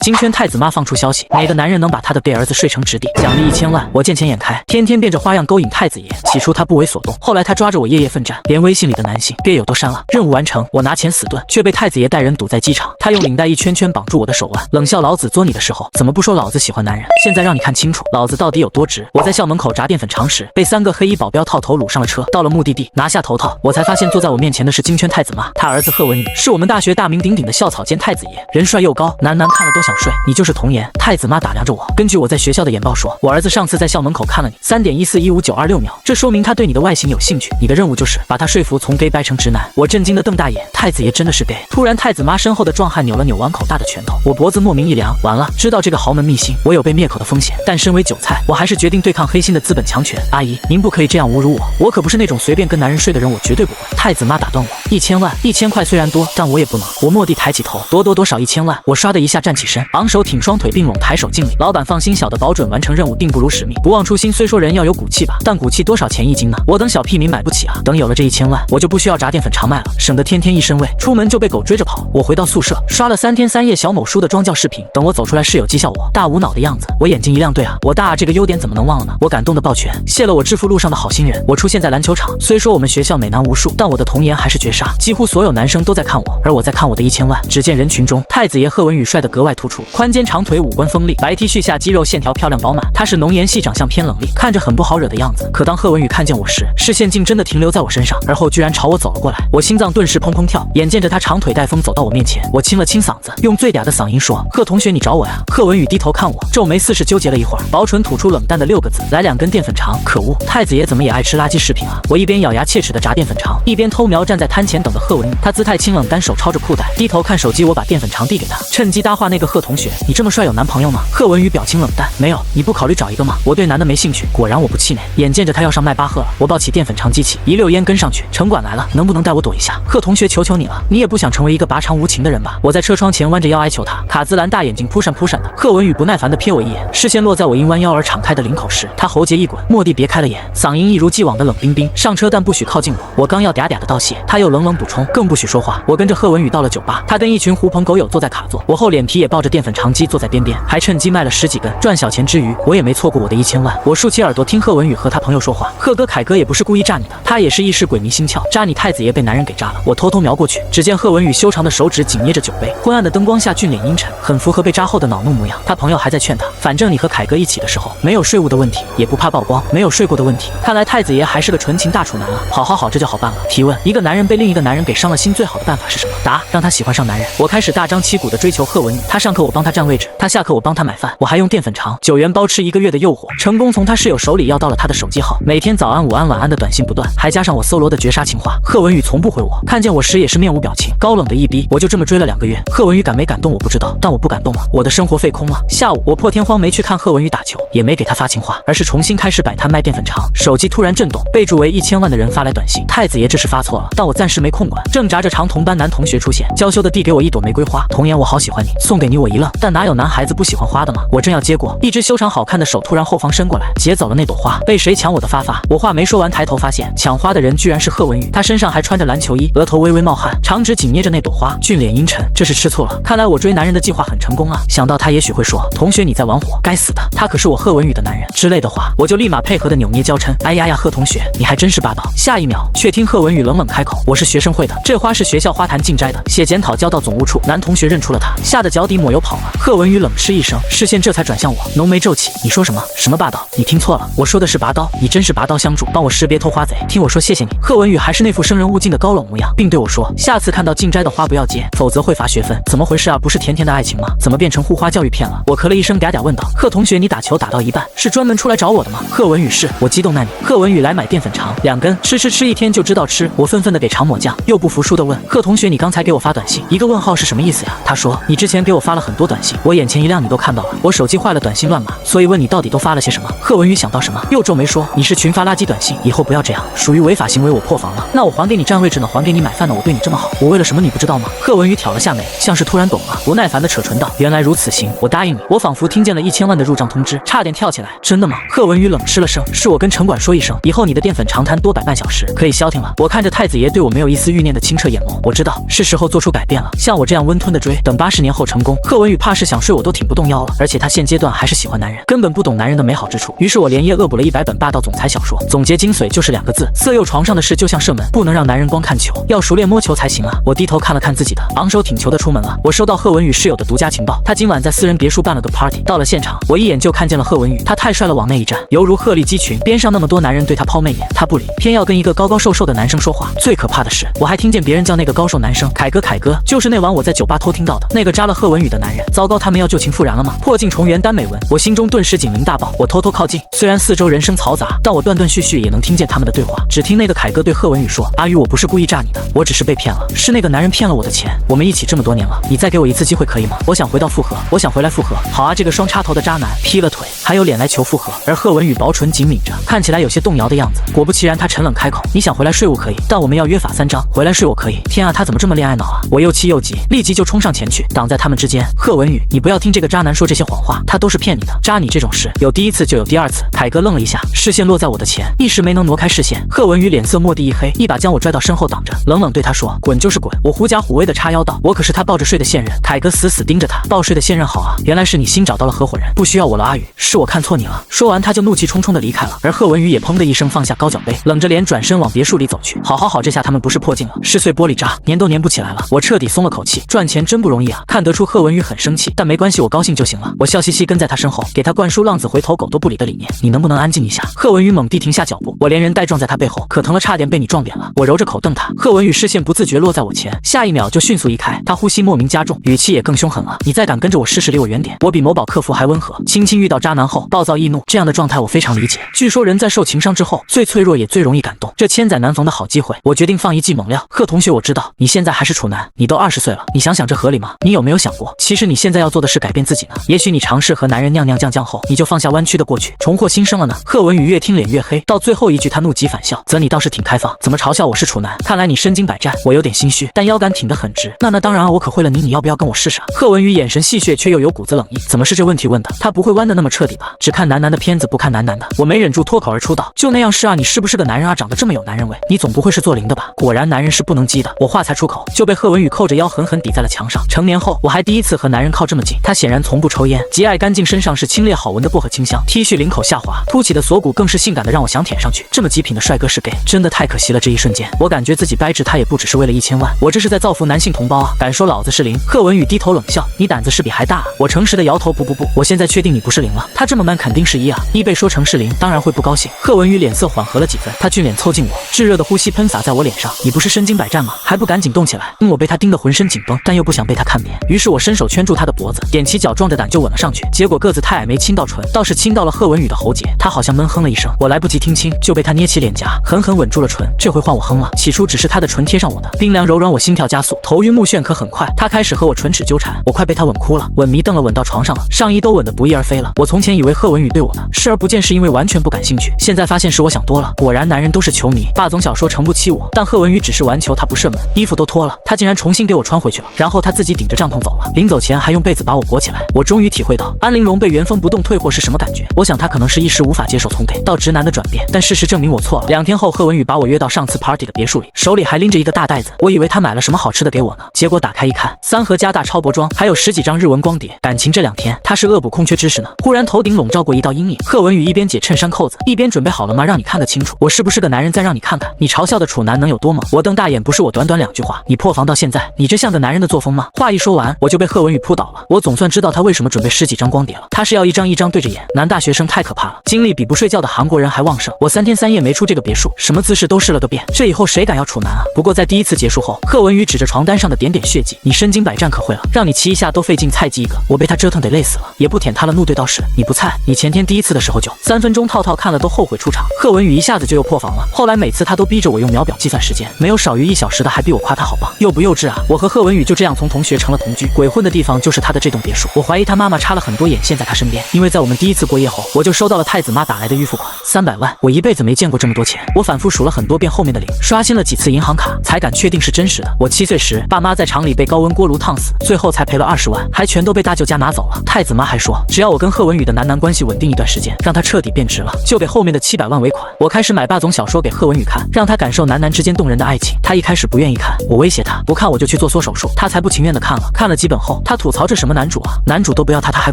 金圈太子妈放出消息，哪个男人能把他的 gay 儿子睡成直弟，奖励1000万。我见钱眼开，天天变着花样勾引太子爷。起初他不为所动，后来他抓着我夜夜奋战，连微信里的男性 gay 友都删了。任务完成，我拿钱死盾，却被太子爷带人堵在机场。他用领带一圈圈绑住我的手腕，冷笑老子作你的时候怎么不说老子喜欢男人？现在让你看清楚，老子到底有多直。我在校门口炸淀粉肠时，被3个黑衣保镖套头掳上了车。到了目的地，拿下头套，我才发现坐在我面前的是金圈太子妈，他儿子贺文宇是我们大学大名鼎鼎的校草兼太子爷，人帅又高，男看了都想睡。你就是童颜。太子妈打量着我，根据我在学校的眼报说，我儿子上次在校门口看了你3.1415926秒，这说明他对你的外形有兴趣。你的任务就是把他说服从 gay 掰成直男。我震惊的瞪大眼，太子爷真的是 gay？ 突然，太子妈身后的壮汉扭了扭碗口大的拳头，我脖子莫名一凉。完了，知道这个豪门秘辛，我有被灭口的风险，但身为韭菜，我还是决定对抗黑心的资本强权。阿姨，您不可以这样侮辱我，我可不是那种随便跟男人睡的人，我绝对不会。太子妈打断我，1000万，1000块虽然多，但我也不能。我蓦地抬起头，多少1000万？我唰的一下站起身，昂首挺双腿并拢，抬手敬礼。老板放心，小的保准完成任务，定不辱使命，不忘初心。虽说人要有骨气吧，但骨气多少钱1斤呢？我等小屁民买不起啊！等有了这1000万，我就不需要炸淀粉肠卖了，省得天天一身味，出门就被狗追着跑。我回到宿舍，刷了3天3夜小某书的装教视频。等我走出来，室友讥笑我大无脑的样子，我眼睛一亮，对啊，我大这个优点怎么能忘了呢？我感动的抱拳，谢了我致富路上的好心人。我出现在篮球场，虽说我们学校美男无数，但我的童颜还是绝杀，几乎所有男生都在看我，而我在看我的1000万。只见人群中，太子爷贺文宇帅得格外突出，宽肩长腿，五官锋利，白 T 恤下肌肉线条漂亮饱满。他是浓颜系，长相偏冷厉，看着很不好惹的样子。可当贺文宇看见我时，视线竟真的停留在我身上，而后居然朝我走了过来。我心脏顿时砰砰跳，眼见着他长腿带风走到我面前，我清了清嗓子，用最嗲的嗓音说：“贺同学，你找我呀？”贺文宇低头看我，皱眉似是纠结了一会儿，薄唇吐出冷淡的6个字：“来2根淀粉肠。”可恶，太子爷怎么也爱吃垃圾食品啊！我一边咬牙切齿的炸淀粉肠，一边偷瞄站在摊前等的贺文宇。他姿态清冷，单手抄着裤带，低头看手机。我把淀粉肠递给他，趁机搭话：“那个贺同学，你这么帅有男朋友吗？”贺文宇表情冷淡：“没有，你不考虑找一个吗？”我对男的没兴趣。果然我不气馁，眼见着他要上迈巴赫了，我抱起淀粉肠机器，一溜烟跟上去。城管来了，能不能带我躲一下？贺同学，求求你了，你也不想成为一个拔肠无情的人吧？我在车窗前弯着腰哀求他。卡姿兰大眼睛扑闪扑闪的。贺文宇不耐烦地瞥我一眼，视线落在我因弯腰而敞开的领口时，他喉结一滚，蓦地别开了眼，嗓音一如既往的冷冰冰：“上车，但不许靠近我。”我刚要嗲嗲的道谢，他又冷冷补充：“更不许说话。”我跟着贺文宇到了酒吧，他跟一群狐朋狗友坐在卡座，我厚脸皮也抱着淀粉肠机坐在边边，还趁机卖了10几根。赚小钱之余，我也没错过我的1000万。我竖起耳朵听贺文宇和他朋友说话：“贺哥、凯哥也不是故意炸你的，他也是一时鬼迷心窍，炸你太子爷被男人给炸了。”我偷偷瞄过去，只见贺文宇修长的手指紧捏着酒杯，昏暗的灯光下俊脸阴沉，很符合被扎后的恼怒模样。他朋友还在劝他：“反正你和凯哥一起的时候没有税务的问题，也不怕曝光，没有睡过的问题。”看来太子爷还是个纯情大处男啊！好，这就好办了。提问：一个男人被另一个男人给伤了心，最好的办法是什么？答：让他喜欢上男人。我开始大张旗鼓地追求贺文宇，他上课我帮他占位置，他下课我帮他买饭，我还用淀粉肠9元包吃1个月的诱惑，成功从他室友手里要到了他的手机号，每天早安、午安、晚安的短信不断，还加上我搜罗的绝杀情话。贺文宇从不回我，看见我时也是面无表情，高冷的一逼。我就这么追了2个月，贺文宇感没感动我不知道，但我不感动了，我的生活废空了。下午我破天荒没去看贺文宇打球，也没给他发情话，而是重新开始摆摊卖淀粉肠。手机突然震动，备注为1000万的人发来短信：“太子爷这是发错了。”但我暂时没空管。正炸着长同班男同学出现，娇羞的递给我一朵玫瑰花：“童颜，我好喜欢你，送给你。”我一愣，但哪有男孩子不喜欢花的吗？我正要接过，一只修长好看的手突然后方伸过来，劫走了那朵花。被谁抢我的发发？我话没说完，抬头发现抢花的人居然是贺文宇，他身上还穿着篮球衣，额头微微冒汗，长指紧捏着那朵花，俊脸阴沉。这是吃醋了，看来我追男人的计划很成功啊！想到他也许会说：“同学你在玩火，该死的，他可是我贺文宇的男人”之类的话，我就立马配合的扭捏娇嗔：“哎呀呀，贺同学，你还真是霸道。”下一秒却听贺文宇冷冷开口：“我是学生会的，这花是学校花坛竞摘的，写检讨交到总务处。”男同学认出了他，吓得脚底抹油跑了。贺文宇冷嗤一声，视线这才转向我，浓眉皱起：“你说什么？什么霸道？你听错了，我说的是拔刀，你真是拔刀相助，帮我识别偷花贼。听我说，谢谢你。”贺文宇还是那副生人勿近的高冷模样，并对我说：“下次看到竞摘的花不要接，否则会罚学分。”怎么回事啊？不是甜甜的爱情吗？怎么变成护花教育片了？我咳了一声，嗲嗲问道：“贺同学，你打球打到一半，是专门出来找我的吗？”贺文宇是。我激动难你。贺文宇来买淀粉肠2根，吃一天就知道吃。我愤愤的给肠抹酱，又不服输的问：“贺同学，你刚才给我发短信一个问号是什么意思呀？”他说：“你之前给我发了很多短信，我眼前一亮，你都看到了。我手机坏了，短信乱码，所以问你到底都发了些什么。”贺文宇想到什么，又皱眉说：“你是群发垃圾短信，以后不要这样，属于违法行为，我破防了。那我还给你占位置呢，还给你买饭呢，我对你这么好，我为了什么你不知道吗？”贺文宇挑了下眉，像是突然懂了，不耐烦的扯唇道：“原来如此，行，我答应你。”我仿佛听见了1000万的入账通知，差点跳起来：“真的吗？”贺文宇冷嗤了声：“是我跟城管说一声，以后你的淀粉肠摊多摆半小时，可以消停了。”我看着太子爷对我没有一丝欲念的清澈眼眸，我知道是时候做出改变了。像我这样温吞的追，等80年后成功，贺文宇怕是想睡我都挺不动腰了，而且他现阶段还是喜欢男人，根本不懂男人的美好之处。于是我连夜恶补了100本霸道总裁小说，总结精髓就是2个字：色诱。床上的事就像射门，不能让男人光看球，要熟练摸球才行啊！我低头看了看自己的，昂首挺胸的出门了。我收到贺文宇室友的独家情报，他今晚在私人别墅办了个 party。到了现场，我一眼就看见了贺文宇，他太帅了，往那一站，犹如鹤立鸡群，边上那么多男人对他抛媚眼，他不理，偏要跟一个高高瘦瘦的男生说话。最可怕的是，我还听见别人叫那个高瘦男生凯哥，凯哥就是那晚我在酒吧偷听到的那个扎了贺文宇的男人。糟糕，他们要旧情复燃了吗？破镜重圆耽美文，我心中顿时警铃大爆。我偷偷靠近，虽然四周人声嘈杂，但我断断续续也能听见他们的对话。只听那个凯哥对贺文宇说：“阿宇，我不是故意炸你的，我只是被骗了，是那个男人骗了我的钱。我们一起这么多年了，你再给我一次机会可以吗？我想回到复合，我想回来复合。”好啊，这个双插头的渣男劈了腿，还有脸来求复合。而贺文宇薄唇紧抿着，看起来有些动摇的样子。果不其然，他沉冷开口：“你想回来睡我可以，但我们要约法3章，回来睡我可以。”天啊，他怎么这么恋爱脑啊！我又气又急，立即就冲上前去，挡在他们之间。贺文宇，你不要听这个渣男说这些谎话，他都是骗你的。渣你这种事，有第一次就有第二次。凯哥愣了一下，视线落在我的前，一时没能挪开视线。贺文宇脸色蓦地一黑，一把将我拽到身后挡着，冷冷对他说：“滚就是滚。”我狐假虎威的叉腰道：“我可是他抱着睡的现任。”凯哥死死盯着他，抱睡的现任好啊，原来是你新找到了合伙人，不需要我了，阿宇，是我看错你了。说完他就怒气冲冲的离开了，而贺文宇也砰的一声放下高脚杯，冷着脸转身往别墅里走去。好，这下他们不是破镜了，是碎玻璃渣，粘都粘不起来了。我彻底松了口气，赚钱真不容易啊！看得出贺文宇很生气，但没关系，我高兴就行了。我笑嘻嘻跟在他身后，给他灌输浪子回头狗都不理的理念。你能不能安静一下？贺文宇猛地停下脚步，我连人带撞在他背后，可疼了，差点被你撞扁了。我揉着口瞪他，贺文宇视线不自觉落在我前，下一秒就迅速移开，他呼吸莫名加重，语气也更凶狠了。你再敢跟着我试试，离我远点！我比某宝客服还温和，轻轻遇到渣男后暴躁易怒，这样的状态我非常理解。据说人在受情伤之后，最脆弱也最容易感动，这千载难逢的好机会，我决定放一剂猛料。贺同学，我知道你现在还是处男，你都20岁了，你想想这合理吗？你有没有想过，其实你现在要做的是改变自己呢？也许你尝试和男人酿酱后，你就放下弯曲的过去，重获新生了呢？贺文宇越听脸越黑，到最后一句他怒极反笑：“则你倒是挺开放，怎么嘲笑我是处男？看来你身经百战。”我有点心虚，但腰杆挺得很直。那当然啊，我可会了你，你要不要跟我试试？贺文宇眼神戏谑，却又有股子冷意。怎么是这问题问的？他不会弯的那么彻底吧？只看男的片子，不看男的。我没忍住脱口而出道：“就那样是啊，你是不是个男人啊？长得这么有男人味，你总不会是做零的吧？”果然男人是不能激的。我话才出口，就被贺文宇扣着腰狠狠抵在了墙上。成年后，我还第一次和男人靠这么近。他显然从不抽烟，极爱干净，身上是清冽好闻的薄荷清香。T 恤领口下滑，凸起的锁骨更是性感的让我想舔上去。这么极品的帅哥是 gay， 真的太可惜了。这一瞬间，我感觉自己掰直他也不只是为了1000万，我这是在造福男性同胞啊！敢说老子是零？贺文宇低头冷笑：“你胆子是比还大啊！”我诚实的摇头：“不，我现在确定你不是零了。”他这么 man 肯定是1啊，1被说成是0，当然会不高兴。贺文宇脸色缓和了几分，他俊脸凑近我，炙热的呼吸喷洒在我脸上：“你不是身经百战吗？还不赶紧动起来！”我被他盯得浑身紧绷，但又不想被他看扁，于是我伸手圈住他的脖子，踮起脚壮着胆就吻了上去。结果个子太矮，没亲到唇，倒是亲到了贺文宇的喉结。他好像闷哼了一声，我来不及听清，就被他捏起脸颊，狠狠吻住了唇。这回换我哼了，起初只是他的唇贴上我的，冰凉柔软，我心跳加速，头晕目眩。可很快，他开始和我唇齿纠缠，我快被他吻哭了，吻迷瞪了，吻到床上了，上衣都吻得不翼而飞了。我从前以为贺文宇对我的视而不见是因为完全不感兴趣，现在发现是我想多了。果然男人都是球迷，霸总小说诚不欺我，但贺文宇只是玩球，他不射门。衣服都脱了，他竟然重新给我穿回去了，然后他自己顶着帐篷走了，临走前还用被子把我裹起来。我终于体会到安陵容被原封不动退货是什么感觉。我想他可能是一时无法接受从 gay 到直男的转变，但事实证明我错了。2天后，贺文宇把我约到上次 party 的别墅里，手里还拎着一个大袋子，我以为他买了什么好吃的给我呢，结果打开一看，3盒加大超薄装，还有10几张日文光碟。感情这2天他是恶补空缺知识呢。忽然头顶笼罩过一道阴影，贺文宇一边解衬衫扣子，一边准备好了吗？让你看个清楚，我是不是个男人？再让你看看，你嘲笑的处男能有多猛？我瞪大眼，不是我短短2句话，你破防到现在，你这像个男人的作风吗？话一说完，我就被贺文宇扑倒了。我总算知道他为什么准备10几张光碟了，他是要一张一张对着演。男大学生太可怕了，精力比不睡觉的韩国人还旺盛。我3天3夜没出这个别墅，什么姿势都试了个遍，这以后谁敢要处男啊？不过在第一次结束后，贺文宇指着床单上的点点血迹：“你身经百战可会了，让你骑一下都费劲，菜鸡一个。”我被他折腾得累死了，也不舔他了，怒对道：“是你不菜，你前天第一次的时候就3分钟套套看了都后悔出场。”贺文宇一下子就又破防了，后来每次他都逼着我用秒表计算时间，没有少于1小时的还逼我夸他好棒，幼不幼稚啊？我和贺文宇就这样从同学成了同居，鬼混的地方就是他的这栋别墅。我怀疑他妈妈插了很多眼线在他身边，因为在我们第一次过夜后，我就收到了太子妈打来的预付款300万，我一辈子没见过这么多钱。我反复数了很多遍后面的零，刷新了几次银行卡，才敢确定是真实的。我7岁时，爸妈在厂里被高温锅炉烫死，最后才赔了20万，还全都被大舅家拿走了。太子妈还说，只要我跟贺文宇的男楠关系稳定一段时间，让他彻底变直了，就给后面的700万尾款。我开始买霸总小说给贺文宇看，让他感受楠之间动人的爱情。他一开始不愿意看，我威胁他，不看我就去做缩手术，他才不情愿的看了。看了几本后，他吐槽这什么男主啊，男主都不要他，他还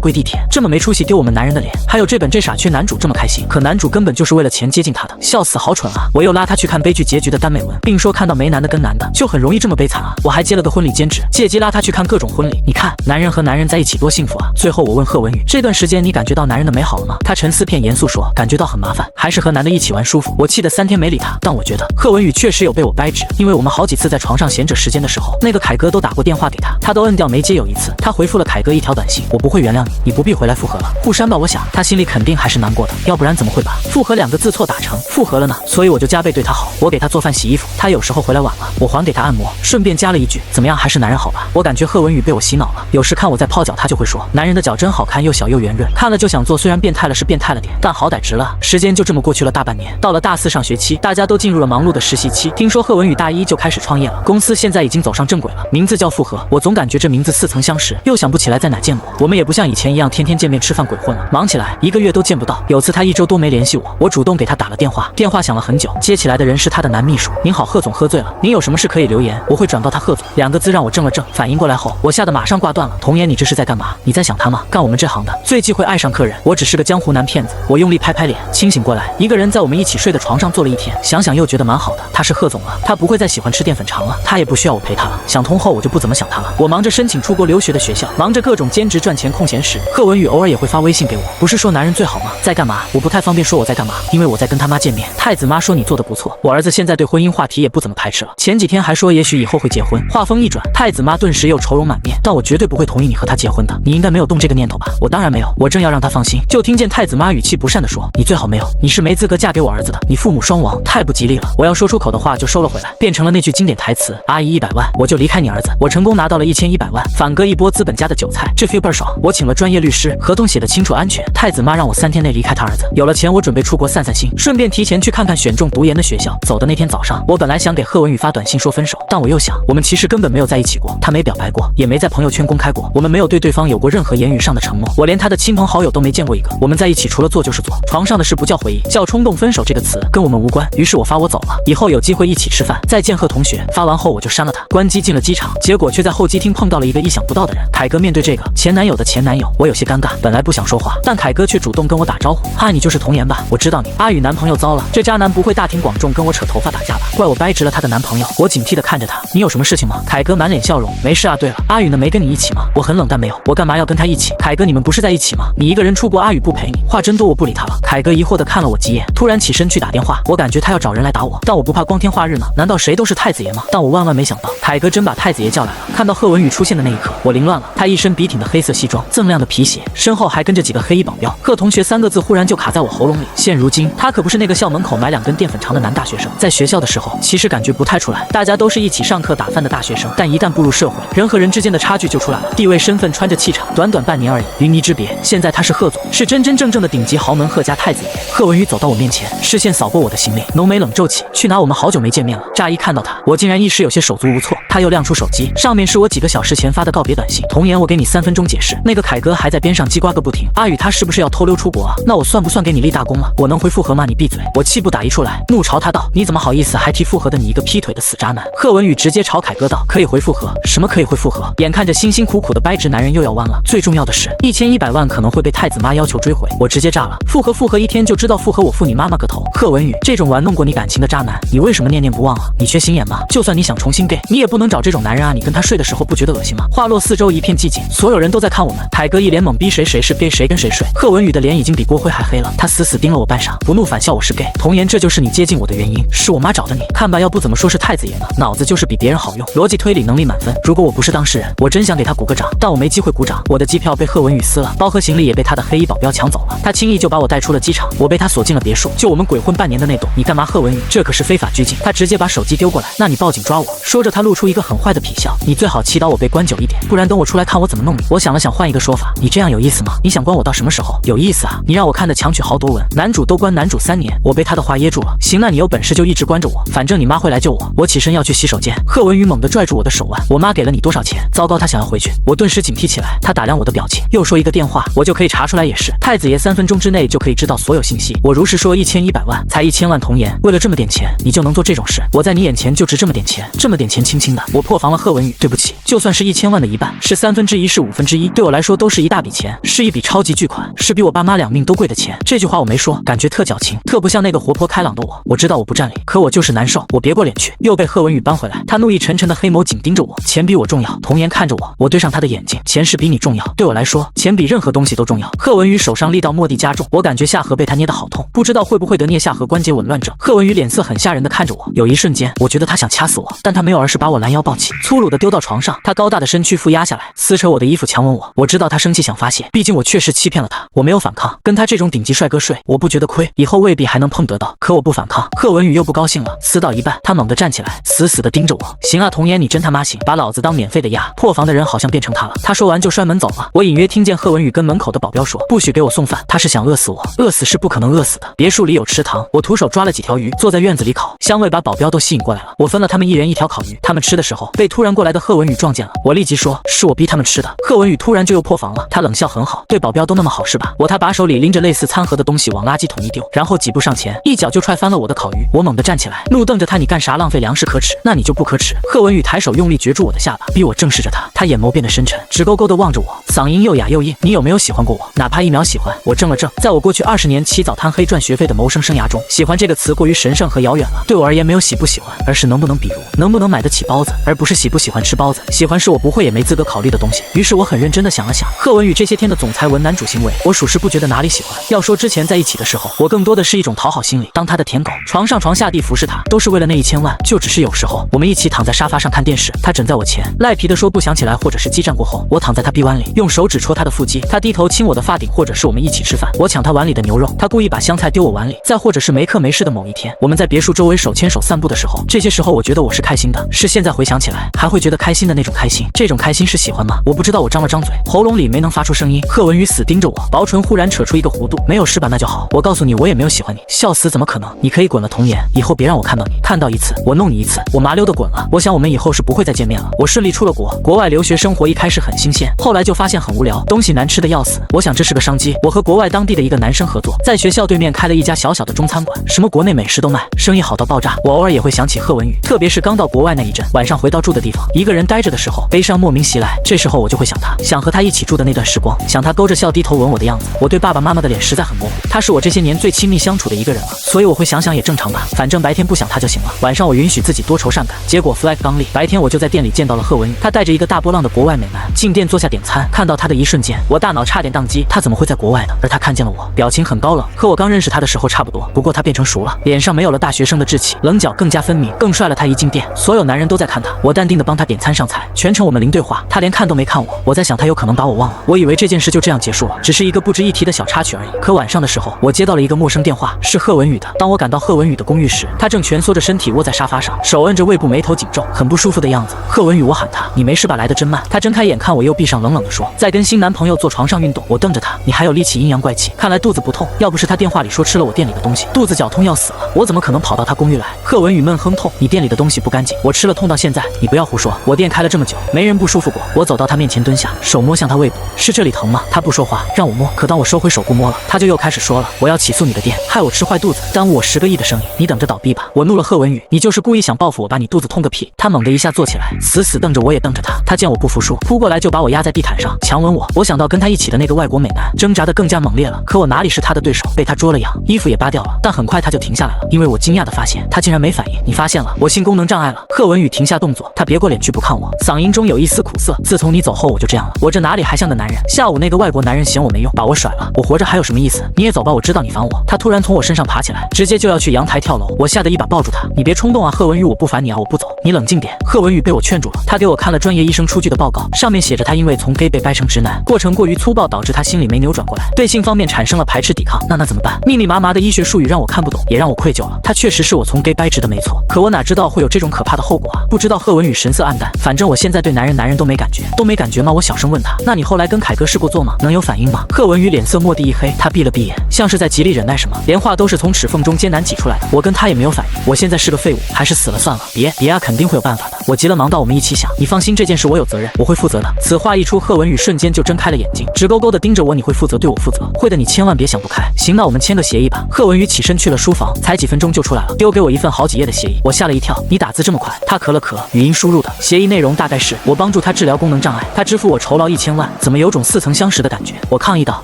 跪地铁，这么没出息，丢我们男人的脸。还有这本这傻缺男主这么开心，可男主根本就是为了钱接近他的，笑死，好蠢啊！我又拉他去看悲剧结局的耽美文，并说看到没男的跟男的就很容易这么悲惨啊。我还接了个婚礼兼职，借机拉他去看各种婚礼。你看男人和男人在一起多幸福啊！最后我问贺文宇，这段时间你感觉到男人的美好了吗？他沉思片严肃说，感觉到很麻烦，还是和男的一起玩舒服。我气得3天没理他，但我觉得贺文宇确实有被我掰直，因为我们好几次在床上闲着时间的时候，那个凯哥都打过电话给他，他都摁掉没接。有一次他回复了凯哥一条短信，我不会原谅你，你不必回来复合了，互删吧。我想他心里肯定还是难过的，要不然怎么会把复合2个字错打成复合了呢？所以我就加倍对他好，我给他做饭洗衣服，他有时候回来晚了，我还给他按摩，顺便加了一句怎么样，还是男人好吧。我感觉贺文宇被我洗脑了，有时看我在泡脚，他就会说男人的脚真好看，又小又圆润，看了就想做，虽然变态了是变态了点，但好歹值了。时间就这么过去了大半年，到了大4上学期，大家都进入了忙碌的实习期。听说贺文宇大1就开始创业了，公司现在已经走上正轨了，名字叫复合。我总感觉这名字似曾相识，又想不起来在哪见过。我们也不像以前一样天天见面吃饭鬼混了，忙起来1个月都见不到。有次他1周多没联系我，我主动给他打了电话，电话响了很久，接起来的人是他的男秘书。您好，贺总喝醉了，您有什么事可以留言，我会转告他。贺总2个字让我怔了怔，反应过来后，我吓得马上挂断了。童颜，你这是在干嘛？你在想他吗？干我们这行的最忌讳爱上客人，我只是个江湖男骗子。我用力拍拍脸，清醒过来，一个人在我们一起睡的床上坐了1天，想想又觉得蛮好的。他是贺总了，他不会再喜欢吃淀粉肠了，他也不需要我陪他了。想通后，我就不怎么想他了。我忙着申请出国留学的学校，忙着各种兼职赚钱，空闲时贺文宇偶尔也会发微信给我，不是说男人最好吗？在干嘛？我不太方便说我在干嘛，因为我在跟他妈见面。太子妈说你做的不错，我儿子现在对婚姻话题也不怎么排斥了，前几天还说也许以后会结婚。话锋一转，太子妈顿时又愁容满面，但我绝对不会同意你和他结婚的，你应该没有动这个念头吧？我当然没有，我正要让他放心，就听见太子妈语气不善地说，你最好没有，你是没资格嫁给我儿子的，你父母双亡，太不吉利了。我要说出口的话就收了回来，变成了那句经典台词，阿姨100万我就离开你儿子。我成功拿到了1100万，反割一波资本家的韭菜，这 feel 倍儿爽。我请了专业律师，合同写得清楚安全。太子妈让我3天内离开他儿子，有了钱我准备出国散散心，顺便提前去看看选中读研的学校。走的那天早上，我本来想给贺文宇发短信说分手，但我又想我们其实根本没有在一起过，他没表白过，也没在朋友圈公开过，我们没有对对方有过任何言语上的承诺，我连他的亲朋好友都没见过一个。我们在一起除了做就是做，床上的事不叫回忆，叫冲动。分手这个词跟我们无关，于是我发我走了，以后有机会一起吃饭再见贺同学。发完后我就删了他，关机进了机场，结果却在候机厅碰到了一个意想不到的人。凯哥面对这个前男友的前男友，我有些尴尬，本来不想说话，但凯哥却主动跟我打招呼，哈，你就是童颜吧？我知道你。阿宇男朋友糟了，这渣男不会大庭广众跟我扯头发打架吧？怪我掰直了他的男朋友。我警惕地看着他，你有什么事情吗？凯哥满脸笑容，没事啊。对了，阿宇呢？没跟你一起吗？我很冷淡，没有，我干嘛要跟他一起？凯哥，你们不是在一起吗？你一个人出国，阿宇不陪你，话真多，我不理他了。凯哥疑惑地看了我几眼，突然起身去打电话，我感觉他要找人来打我，但我不怕光天化日呢，难道谁都是太子爷吗？但我万万没想到，凯哥真把太子爷叫来了。看到贺文宇出现的那一刻，我凌乱了。他一身笔挺的黑色西装，锃亮的皮鞋，身后还跟着几个黑衣保镖。贺同学3个字忽然就卡在我喉咙里。现如今，他可不是那个校门口买2根淀粉肠的男大学生。在学校的时候，其实感觉不太出来，大家都是一起上课打饭的大学生，但一旦步入社会，人和人之间的差距就出来了，地位、身份、穿着气场，短短半年而已，云泥之别。现在他是贺总，是真真正正的顶级豪门贺家太子爷。贺文宇走到我面前，视线扫过我的行李，浓眉冷皱起，去哪？我们好久没见面了。乍一看到他，我竟然一时有些手足无措。他又亮出手机，上面是我几个小时前发的告别短信。童颜，我给你3分钟解释。那个凯哥还在边上叽呱个不停。阿宇他是不是要偷溜出国啊？那我算不算给你立大功了？我能回复合吗？你闭嘴！我气不打一处来，怒朝他道：你怎么好意思还提复合的？你一个劈腿的死渣男！贺文宇直接朝凯哥道：可以回复合？什么可以回复合？眼看着辛辛苦苦的掰直男人又要弯了，最重要的是1100万可能会被太子妈要求追回，我直接炸了。复合1天就知道复合，我付你妈妈个头！贺文宇，这种玩弄过你感情的渣男，你为什么念念不忘啊？你缺心眼吗？就算你想重新 gay， 你也不能找这种男人啊！你跟他睡的时候不觉得恶心吗？话落，4周一片寂静，所有人都在看我们。凯哥一脸懵逼，谁是 gay， 谁跟谁睡？贺文宇的脸已经比锅灰还黑了，他死死盯了我半晌，不怒反笑我是 gay。童颜，这就是你接近我的原因，是我妈找的你。看吧，要不怎么说是太子爷呢？脑子就是比别人好用，逻辑推理能力满分。如果我不是当事人，我真想给他鼓个掌，但我没机会鼓掌。我的机票被贺文宇撕了，包和行李也被他的黑衣保镖抢走了，他轻易就把我带出了机场，我被他锁进了别墅，就我们鬼混半年的那栋。你干嘛？贺文宇，这可是非法拘禁。他直接把手机丢过来，那你报警抓我。说着他露出一个很坏的痞笑，你最好祈祷我被关久一点，不然等我出来看我怎么弄你。我想了想，换一个说法，你这样有意思吗？你想关我到什么时候？有意思啊！你让我看的强取豪夺吻，男主都关男主3年，我被他的话噎住了。行，那你有本事就一直关着我，反正你妈会来救我。我起身要去洗手间，贺文宇猛地拽住我的手腕，我妈给了你多少钱？糟糕，他想要回去，我顿时警惕起来。他打量我的表情，又说一个电话，我就可以查查出来也是，太子爷3分钟之内就可以知道所有信息。我如实说1100万，才1000万童颜，为了这么点钱，你就能做这种事？我在你眼前就值这么点钱，这么点钱轻轻的，我破防了贺文宇。对不起，就算是1000万的一半，是1/3，是1/5，对我来说都是一大笔钱，是一笔超级巨款，是比我爸妈2命都贵的钱。这句话我没说，感觉特矫情，特不像那个活泼开朗的我。我知道我不占理，可我就是难受。我别过脸去，又被贺文宇扳回来。他怒意沉沉的黑眸紧盯着我，钱比我重要。童颜看着我，我对上他的眼睛，钱是比你重要。对我来说，钱比任何东西都重要。贺文宇手上力道蓦地加重，我感觉下颌被他捏得好痛，不知道会不会得颞下颌关节紊乱症。贺文宇脸色很吓人的看着我，有一瞬间，我觉得他想掐死我，但他没有，而是把我拦腰抱起，粗鲁的丢到床上。他高大的身躯负压下来，撕扯我的衣服，强吻我。我知道他生气想发泄，毕竟我确实欺骗了他，我没有反抗。跟他这种顶级帅哥睡，我不觉得亏，以后未必还能碰得到。可我不反抗，贺文宇又不高兴了，撕到一半，他猛地站起来，死死地盯着我。行啊，童颜，你真他妈行，把老子当免费的鸭。破防的人好像变成他了。他说完就摔门走了。我隐约听见贺文宇跟门口的保镖说，不许给我送饭，他是想饿死我。饿死是不可能饿死的。别墅里有池塘，我徒手抓了几条鱼，坐在院子里烤，香味把保镖都吸引过来了。我分了他们1人1条烤鱼，他们吃的时候被突然过来的贺文宇撞见了。我立即说，是我逼他们吃的。贺文宇突然就又破防了，他冷笑很好，对保镖都那么好是吧？他把手里拎着类似餐盒的东西往垃圾桶一丢，然后几步上前，一脚就踹翻了我的烤鱼。我猛地站起来，怒瞪着他，你干啥？浪费粮食可耻？那你就不可耻。贺文宇抬手用力攫住我的下巴，逼我正视着他，他眼眸变得深沉，直勾勾地望着我，嗓音又哑又硬，你有没有喜欢过我？哪怕1秒喜欢？我怔了怔，在我过去20年起早贪黑赚学费的谋生生涯中，喜欢这个词过于神圣和遥远了。对我而言，没有喜不喜欢，而是能不能比如，能不能买得起包子，而不是喜不喜欢吃包子。喜欢是我不会也没资格考虑的东西。于是我很认真地想了想，贺文宇这些天的总裁文男主行为，我属实不觉得哪里喜欢。要说之前在一起的时候，我更多的是一种讨好心理，当他的舔狗，床上床下地服侍他，都是为了那1000万。就只是有时候我们一起躺在沙发上看电视，他枕在我前，赖皮的说不想起来，或者是激战过后，我躺在他臂弯里，用手指戳他的腹肌，他低头亲我的发顶，或者是我们一起吃饭，我抢他碗里的牛肉，他故意把香菜丢我碗里，再或者是没课没事的某一天，我们在别墅周围手牵手散步的时候，这些时候我觉得我是开心的，是现在回想起来还会觉得开心的那种开心。这种开心是喜欢吗？我不知道。我张了张嘴，喉咙里没能发出声音。贺文宇死盯着我，薄唇忽然扯出一个弧度，没有是吧？那就好。我告诉你，我也没有喜欢你。笑死，怎么可能？你可以滚了，童颜，以后别让我看到你，看到一次我弄你一次。我麻溜的滚了。我想我们以后是不会再见面了。我顺利出了国，国外留学生活一开始很新鲜，后来就发现很无聊，东西难吃的要死。我想这是个商机，我和国外当地的一个男生合作，在学校对面开了一家小小的中餐馆，什么国内美食都卖，生意好到爆炸。我偶尔也会想起贺文宇，特别是刚到国外那一阵，晚上回到住的地方，一个人待着的时候，悲伤莫名袭来，这时候我就会想他，想和他一起住的那段时光，想他勾着笑低头吻我的样子。我对爸爸妈妈的脸实在很模糊，他是我这些年最亲密相处的一个人了，所以我会想想也正常吧，反正白天不想他就行了。晚上我允许自己多愁善感，结果 flag 刚立，白天我就在店里见到了贺文宇，他带着一个大波浪的国外美男进店坐下点餐，看到他的一瞬间，我大脑差点宕机，他怎么会在国外呢？而他看见了我，表情很高冷，和我刚认识他的时候差不多，不过他变成熟了，脸上没有了大学生的稚气，棱角更加分明，更帅了。他一进店，所有男人都在看他，我淡定的帮他点餐上菜，全程我们零对话，他连看都没看我。我在想他有可能把我忘了，我以为这件事就这样结束了，只是一个不值一提的小插曲而已。可晚上的时候，我接到了一个陌生电话，是贺文宇的。当我赶到贺文宇的公寓时，他正蜷缩着身体窝在沙发上，手摁着胃部，眉头紧皱，很不舒服的样子。贺文宇，我喊他，你没事吧？来得真慢。他睁开眼看我，又闭上，冷冷的说，在跟新男朋友坐床上运动。我瞪着他，你还有力气？阴阳怪气，看来肚子不痛。要不是他电话里说吃了我店里的东西，肚子绞痛要死了，我怎么可能跑到他公寓来？贺文宇闷哼痛，你店里的东西不干净，我吃了痛到现在。你不要胡说，我店开了这么久，没人不舒服过。我走到他面前蹲下，手摸向他胃部，是这里疼吗？他不说话，让我摸。可当我收回手不摸了，他就又开始说了，我要起诉你的店，害我吃坏肚子，耽误我10个亿的生意，你等着倒闭吧。我怒了，贺文宇，你就是故意想报复我，把你肚子痛个屁。他猛地一下坐起来，死死瞪着我，也瞪着他。他见我不服输，扑过来就把我压在地毯上，强吻我。我想到跟他一起的那个外国美男，挣扎得更加猛烈了。可我哪里是他的对手，被他捉了痒，衣服也扒掉了。但很快他就停下来了，因为我惊讶地发现他竟然没反应。你发现了，我性功能障碍了。贺文宇停下动作，他别过脸去不看我，嗓音中有一丝苦涩。自从你走后我就这样了，我这哪里还像个男人？下午那个外国男人嫌我没用，把我甩了，我活着还有什么意思？你也走吧，我知道你烦我。他突然从我身上爬起来，直接就要去阳台跳楼，我吓得一把抱住他，你别冲动啊，贺文宇，我不烦你啊，我不走，你冷静点。贺文宇被我劝住了，他给我看了专业医生出具的报告，上面写着他因为从 gay 被掰成直男，过程过于粗暴，导致他心里没扭转过来，对性方面产生了排斥抵抗。那怎么办？密密麻麻的医学术语让我看不懂，也让我愧疚了。他确实是我从 gay 掰直的没错，可我哪知道会有这种可怕的后果啊！不知道。贺文宇神色黯淡，反正我现在对男人都没感觉，都没感觉吗？我小声问他，那你后来跟凯哥试过做吗？能有反应吗？贺文宇脸色蓦地一黑，他闭了闭眼，像是在极力忍耐什么，连话都是从齿缝中艰难挤出来的。我跟他也没有反应，我现在是个废物，还是死了算了。别啊，肯定会有办法的。我急了，忙到我们一起想。你放心，这件事我有责任，我会负责的。此话一出，贺文宇瞬间就睁开了眼睛，直勾勾的的盯着我，你会负责对我负责，会的，你千万别想不开。行，那我们签个协议吧。贺文宇起身去了书房，才几分钟就出来了，丢给我一份好几页的协议。我吓了一跳，你打字这么快？他咳了咳，语音输入的。协议内容大概是我帮助他治疗功能障碍，他支付我酬劳1000万，怎么有种似曾相识的感觉？我抗议道，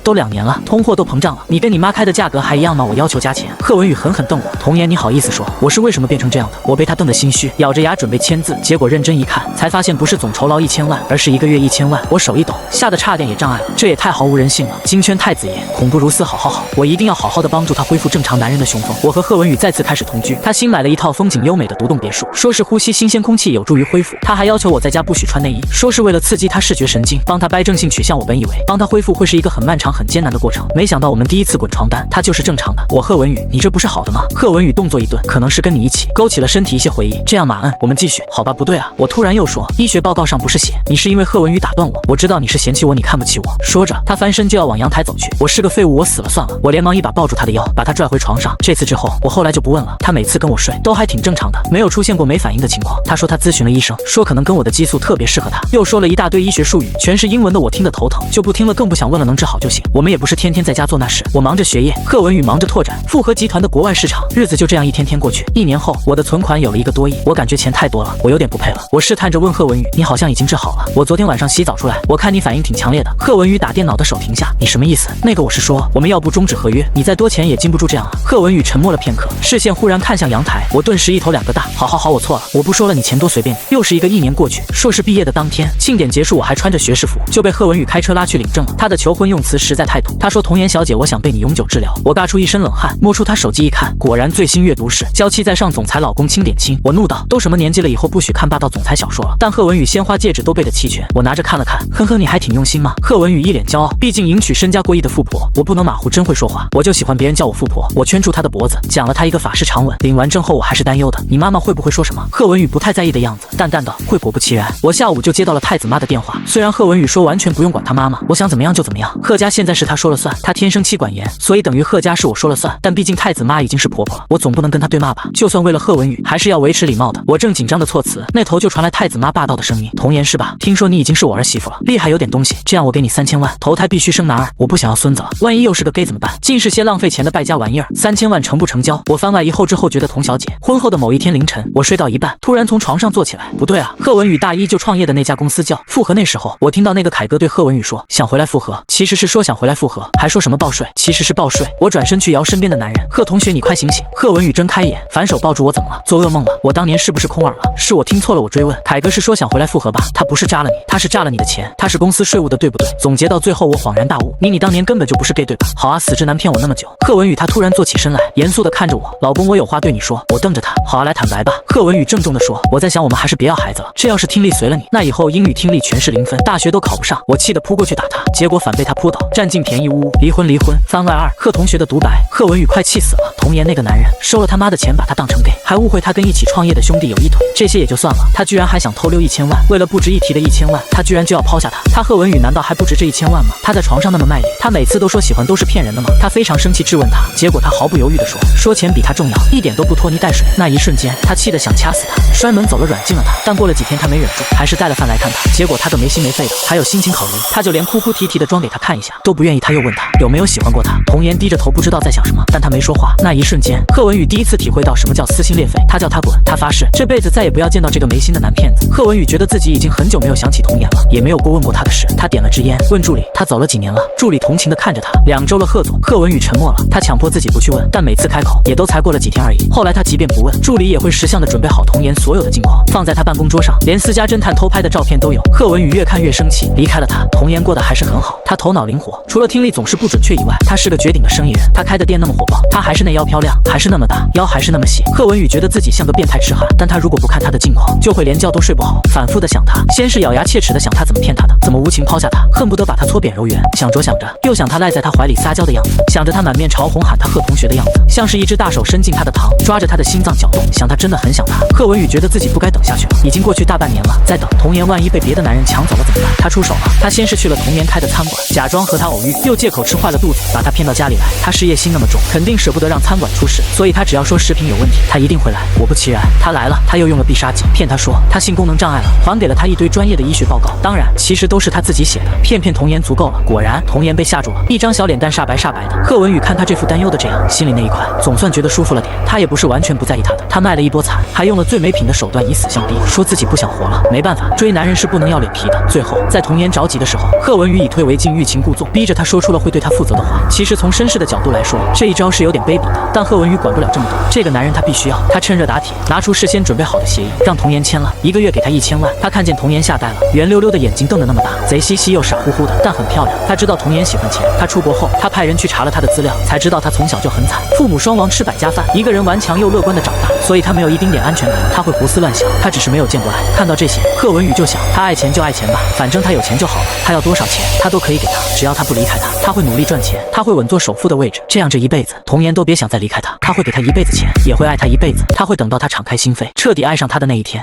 都2年了，通货都膨胀了，你跟你妈开的价格还一样吗？我要求加钱。贺文宇狠狠瞪我，童颜你好意思说我是为什么变成这样的？我被他瞪得心虚，咬着牙准备签字，结果认真一看，才发现不是总酬劳1000万，而是1个月1000万。我手一抖，吓得差点也障碍了，这也太毫无人性了！金圈太子爷，恐怖如斯，好，我一定要好好的帮助他恢复正常男人的雄风。我和贺文宇再次开始同居，他新买了一套风景优美的独栋别墅，说是呼吸新鲜空气有助于恢复。他还要求我在家不许穿内衣，说是为了刺激他视觉神经，帮他掰正性取向。我本以为帮他恢复会是一个很漫长很艰难的过程，没想到我们第一次滚床单，他就是正常的。我贺文宇，你这不是好的吗？贺文宇动作一顿，可能是跟你一起勾起了身体一些回忆。这样马恩，我们继续。好吧，不对啊，我突然又说，医学报告上不是写你是因为贺文宇打断我，我知道你是嫌弃我，你看不起我。说着，他翻身就要往阳台走去。我是个废物，我死了算了。我连忙一把抱住他的腰，把他拽回床上。这次之后，我后来就不问了。他每次跟我睡都还挺正常的，没有出现过没反应的情况。他说他咨询了医生，说可能跟我的激素特别适合他，又说了一大堆医学术语，全是英文的，我听得头疼，就不听了，更不想问了，能治好就行。我们也不是天天在家做那事，我忙着学业，贺文宇忙着拓展复合集团的国外市场，日子就这样一天天过去。1年后，我的存款有了1个多亿，我感觉钱太多了，我有点不配了。我试探着问贺文宇，你好像已经治好了，我昨天晚上洗澡出来，我看你反应挺强烈的。贺文宇打电脑的手停下，你什么意思？那个我是说，我们要不终止合约，你再多钱也禁不住这样啊。贺文宇沉默了片刻，视线忽然看向阳台，我顿时一头2个大。好，我错了，我不说了，你钱多随便你。又是1年过去，硕士毕业的当天，庆典结束，我还穿着学士服，就被贺文宇开车拉去领证了。他的求婚用词实在太土，他说童颜小姐，我想被你永久治疗。我尬出一身冷汗，摸出他手机一看，果然最新阅读是娇妻在上，总裁老公轻点轻。我怒道，都什么年纪了，以后不许看霸道总裁小说了。但贺文宇鲜花戒指都备得齐全，我拿着看了看，哼哼，你还挺用心嘛。贺文宇一脸骄傲，毕竟迎娶身家过亿的富婆，我不能马虎，真会说话，我就喜欢别人叫我富婆。我圈住他的脖子，讲了他一个法式长吻。领完证后，我还是担忧的，你妈妈会不会说什么？贺文宇不太在意的样子，淡淡道，会，果不其然，我下午就接到了太子妈的电话。虽然贺文宇说完全不用管他妈妈，我想怎么样就怎么样。贺家现在是他说了算，他天生妻管严，所以等于贺家是我说了算。但毕竟太子妈已经是婆婆了，我总不能跟她对骂吧？就算为了贺文宇，还是要维持礼貌的。我正紧张的措辞，那头就传来太子妈霸道的声音：“童颜是吧？听说你已经是我儿媳妇了，厉害，有点东西。这样我给你3000万，投胎必须生男儿。我不想要孙子了，万一又是个 gay 怎么办？尽是些浪费钱的败家玩意儿。3000万成不成交？我番外一后知后觉的童小姐。婚后的某一天凌晨，我睡到一半，突然从床上坐起来，不对啊，贺文宇大一就创业的那家公司叫复合。那时候我听到那个凯哥对贺文宇说，想回来复合，其实是说想回来复合，还说什么报税，其实是报税。我转身去摇身边的男人，贺同学，你快醒醒！贺文宇睁开眼，反手抱住我，怎么了？做噩梦了？我当年是不是空耳了？是我听错了？我追问，凯哥是说想回来复合吧？他不是渣了你，他是诈了你的钱，他是公司税务的，对不对？总结到最后，我恍然大悟，你当年根本就不是 gay 对吧？好啊，死直男骗我那么久。贺文宇他突然坐起身来，严肃地看着我，老公，我有话对你说。我瞪着他，好啊，来坦白吧。贺文宇郑重地说，我在想我们还是别要孩子了，这要是听力随了你，那以后英语听力全是0分，大学都考不上。我气得扑过去打他，结果反被他扑倒，占尽便宜，呜呜，离婚。番外2，贺同学的独白。贺文宇快气死了，童颜那个男人收了他妈的钱，把他当成 gay， 还误会他跟一起创业的兄弟有一腿，这些也就算了，他居然还想偷溜1000万，为了不值一提的1000万，他居然就要抛下他。他贺文宇难道还不值这1000万吗？他在床上那么卖力，他每次都说喜欢都是骗人的吗？他非常生气质问他，结果他毫不犹豫地说钱比他重要，一点都不拖泥带水。那一瞬间，他气得想掐死他，摔门走了，软禁了他。但过了几天，他没忍住，还是带了饭来看他，结果他个没心没肺的，还有心情考虑，他就连哭哭啼啼的装给他看一下都不愿意。他又问他有没有喜欢过他，童颜低着头不知道在想什么，但他没说话。那一瞬间，贺文宇第一次体会到什么叫撕心裂肺。他叫他滚，他发誓这辈子再也不要见到这个没心的男骗子。贺文宇觉得自己已经很久没有想起童颜了，也没有过问过他的事。他点了支烟，问助理他走了几年了。助理同情的看着他，2周了，贺总。贺文宇沉默了，他强迫自己不去问，但每次开口也都才过了几天而已。后来他即便不问，助理也会识相的准备好童颜所有的近况，放在他办公桌上，连私家侦探偷拍的照片都有。贺文宇越看越生气，离开了他。童颜过得还是很好，他头脑灵活，除了听力总是不准确以外，他是个绝顶的生意人。他开的店那么火爆，他还是那腰漂亮，还是那么大，腰还是那么细。贺文宇觉得自己像个变态痴汉，但他如果不看他的近况，就会连觉都睡不好，反复的想他。先是咬牙切齿的想他怎么骗他的，怎么无情抛下他，恨不得把他搓扁揉圆。想着想着，又想他赖在他怀里撒娇的样子，想着他满面潮红喊他贺同学的样子，像是一只大手伸进他的膛，抓着他的心脏搅动。想他真的很想他。贺文宇觉得自己不该等下去了，已经过去大半年了，再等童颜万一被别的男人抢走了怎么办？他出手了，他先是去了童颜开的餐馆，假装和他偶遇，又借口吃坏了肚子，把他骗到家里来。他事业心那么重，肯定舍不得让餐馆出事，所以他只要说食品有问题，他一定会来。果不其然，他来了，他又用了必杀技，骗他说他性功能障碍了，还给了他一堆专业的医学报告，当然其实都是他自己写的，骗童颜足够够了。果然，童颜被吓住了，一张小脸蛋煞白煞白的。贺文宇看他这副担忧的这样，心里那一块总算觉得舒服了点。他也不是完全不在意他的，他卖了一波惨，还用了最没品的手段以死相逼，说自己不想活了。没办法，追男人是不能要脸皮的。最后，在童颜着急的时候，贺文宇以退为进，欲擒故纵，逼着他说出了会对他负责的话。其实从绅士的角度来说，这一招是有点卑鄙的，但贺文宇管不了这么多。这个男人他必须要，他趁热打铁，拿出事先准备好的协议，让童颜签了，1个月给他1000万。他看见童颜吓呆了，圆溜溜的眼睛瞪得那么大，贼兮兮又傻乎乎的，但很漂亮。他知道童颜喜欢钱。他出国后，他派人去查了他的资料，才知道他从小就很惨，父母双亡，吃百家饭，一个人顽强又乐观的长大，所以他没有一丁点安全感，他会胡思乱想。他只是没有见过爱。看到这些，贺文宇就想，他爱钱就爱钱吧，反正他有钱就好了，他要多少钱他都可以给他，只要他不离开他，他会努力赚钱，他会稳坐首富的位置，这样这一辈子童颜都别想再离开他，他会给他一辈子钱，也会爱他一辈子，他会等到他敞开心扉，彻底爱上他的那一天。